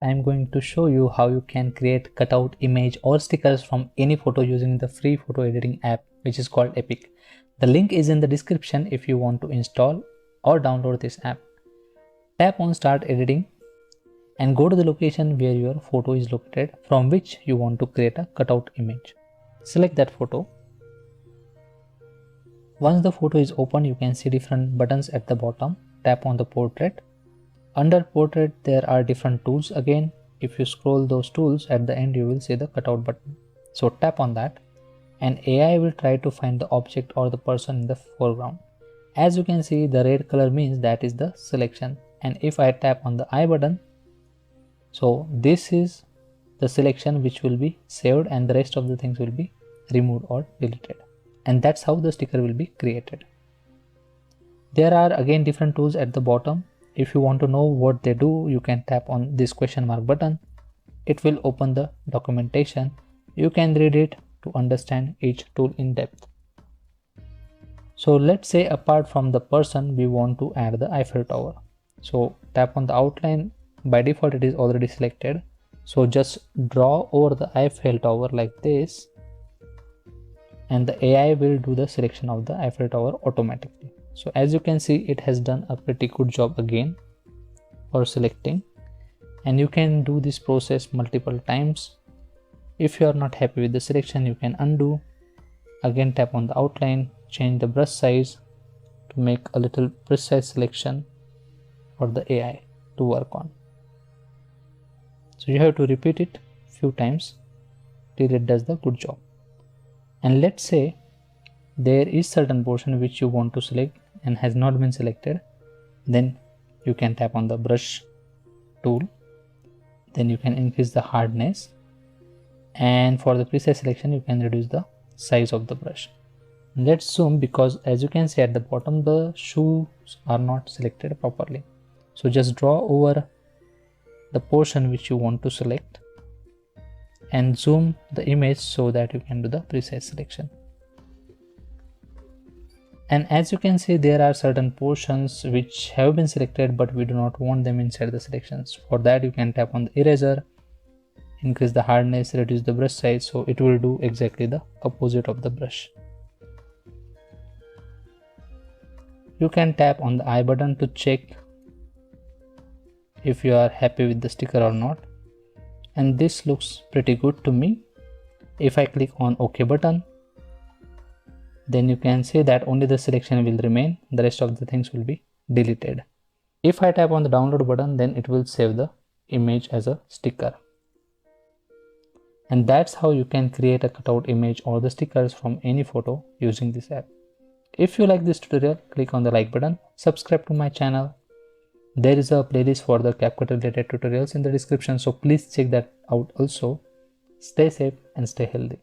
I am going to show you how you can create cutout, image or stickers from any photo using the free photo editing app which is called Epik. The link is in the description if you want to install or download this app. Tap on start editing and go to the location where your photo is located from which you want to create a cutout image. Select that photo. Once the photo is open, you can see different buttons at the bottom. Tap on the portrait. Under portrait, there are different tools. Again, if you scroll those tools at the end, you will see the cutout button. So tap on that and AI will try to find the object or the person in the foreground. As you can see, the red color means that is the selection. And if I tap on the I button, so this is the selection which will be saved and the rest of the things will be removed or deleted. And that's how the sticker will be created. There are again different tools at the bottom. If you want to know what they do, you can tap on this question mark button. It will open the documentation. You can read it to understand each tool in depth. So let's say apart from the person, we want to add the Eiffel Tower. So tap on the outline. By default, it is already selected. So just draw over the Eiffel Tower like this. And the AI will do the selection of the Eiffel Tower automatically. So as you can see, it has done a pretty good job again for selecting, and you can do this process multiple times. If you are not happy with the selection, you can undo. Again, tap on the outline, change the brush size to make a little precise selection for the AI to work on. So you have to repeat it few times till it does the good job. And let's say there is certain portion which you want to select and has not been selected, then you can tap on the brush tool. Then you can increase the hardness, and for the precise selection you can reduce the size of the brush. Let's zoom, because as you can see at the bottom, the shoes are not selected properly. So just draw over the portion which you want to select and zoom the image so that you can do the precise selection. And as you can see, there are certain portions which have been selected but we do not want them inside the selections. For that, you can tap on the eraser, increase the hardness, reduce the brush size, so it will do exactly the opposite of the brush. You can tap on the I button to check if you are happy with the sticker or not. And this looks pretty good to me. If I click on OK button, then you can see that only the selection will remain, the rest of the things will be deleted. If I tap on the download button, then it will save the image as a sticker. And that's how you can create a cutout image or the stickers from any photo using this app. If you like this tutorial, click on the like button, subscribe to my channel. There is a playlist for the CapCut related tutorials in the description, so please check that out also. Stay safe and stay healthy.